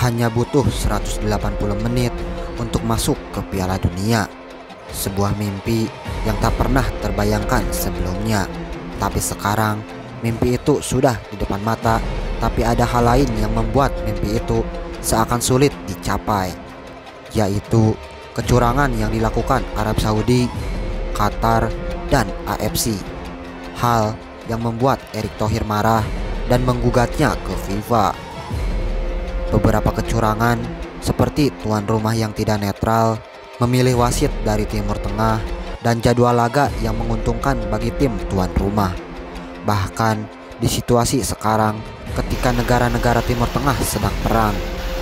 hanya butuh 180 menit untuk masuk ke Piala Dunia. Sebuah mimpi yang tak pernah terbayangkan sebelumnya. Tapi sekarang mimpi itu sudah di depan mata. Tapi ada hal lain yang membuat mimpi itu seakan sulit dicapai, yaitu kecurangan yang dilakukan Arab Saudi, Qatar, dan AFC. Hal yang membuat Erick Thohir marah dan menggugatnya ke FIFA. Beberapa kecurangan seperti tuan rumah yang tidak netral, memilih wasit dari Timur Tengah, dan jadwal laga yang menguntungkan bagi tim tuan rumah. Bahkan di situasi sekarang, ketika negara-negara Timur Tengah sedang perang,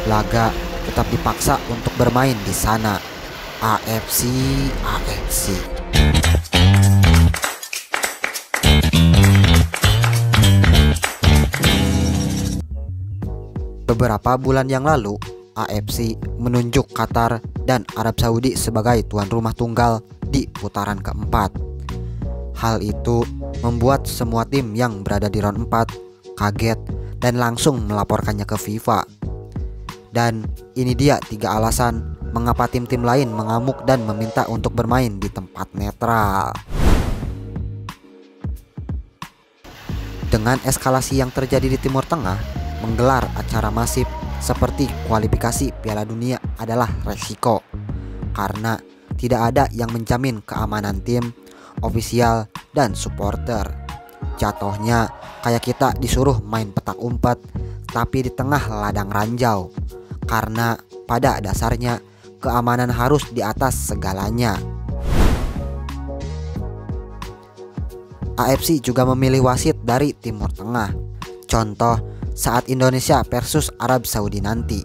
laga tetap dipaksa untuk bermain di sana. AFC. Beberapa bulan yang lalu, AFC menunjuk Qatar dan Arab Saudi sebagai tuan rumah tunggal di putaran keempat. Hal itu membuat semua tim yang berada di round 4 kaget dan langsung melaporkannya ke FIFA. Dan ini dia 3 alasan mengapa tim-tim lain mengamuk dan meminta untuk bermain di tempat netral. Dengan eskalasi yang terjadi di Timur Tengah, menggelar acara masif seperti kualifikasi Piala Dunia adalah resiko, karena tidak ada yang menjamin keamanan tim, ofisial, dan supporter. Jatuhnya kayak kita disuruh main petak umpet tapi di tengah ladang ranjau, karena pada dasarnya keamanan harus di atas segalanya. AFC juga memilih wasit dari Timur Tengah. Contoh saat Indonesia versus Arab Saudi nanti,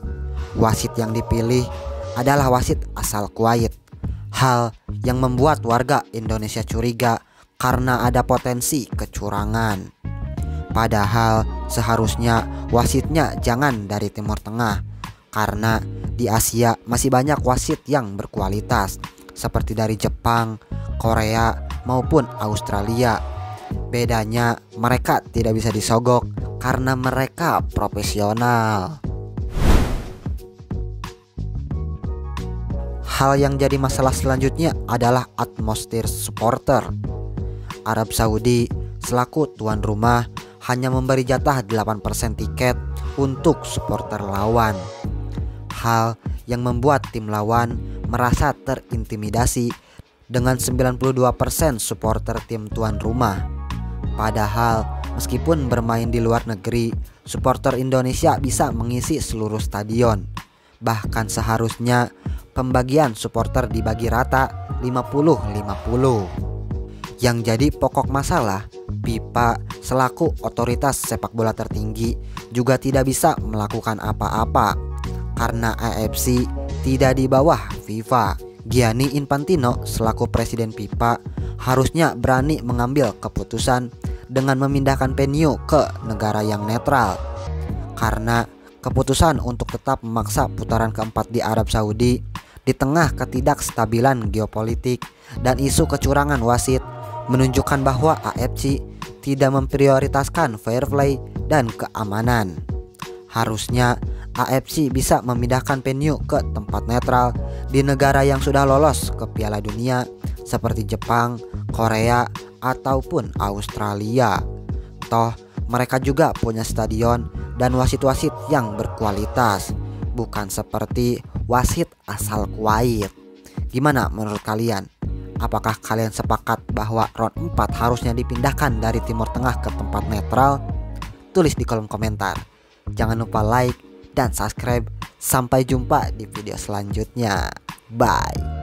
wasit yang dipilih adalah wasit asal Kuwait. Hal yang membuat warga Indonesia curiga karena ada potensi kecurangan. Padahal seharusnya wasitnya jangan dari Timur Tengah, karena di Asia masih banyak wasit yang berkualitas seperti dari Jepang, Korea, maupun Australia. Bedanya mereka tidak bisa disogok karena mereka profesional. Hal yang jadi masalah selanjutnya adalah atmosfer supporter. Arab Saudi selaku tuan rumah hanya memberi jatah 8% tiket untuk supporter lawan. Hal yang membuat tim lawan merasa terintimidasi dengan 92% supporter tim tuan rumah. Padahal meskipun bermain di luar negeri, supporter Indonesia bisa mengisi seluruh stadion. Bahkan seharusnya pembagian supporter dibagi rata 50-50. Yang jadi pokok masalah, FIFA selaku otoritas sepak bola tertinggi juga tidak bisa melakukan apa-apa karena AFC tidak di bawah FIFA. Gianni Infantino selaku presiden FIFA harusnya berani mengambil keputusan dengan memindahkan venue ke negara yang netral, karena keputusan untuk tetap memaksa putaran keempat di Arab Saudi di tengah ketidakstabilan geopolitik dan isu kecurangan wasit menunjukkan bahwa AFC tidak memprioritaskan fair play dan keamanan. Harusnya AFC bisa memindahkan venue ke tempat netral di negara yang sudah lolos ke Piala Dunia seperti Jepang, Korea, ataupun Australia. Toh mereka juga punya stadion dan wasit-wasit yang berkualitas, bukan seperti wasit asal Kuwait. Gimana menurut kalian? Apakah kalian sepakat bahwa round 4 harusnya dipindahkan dari Timur Tengah ke tempat netral? Tulis di kolom komentar. Jangan lupa like dan subscribe. Sampai jumpa di video selanjutnya. Bye.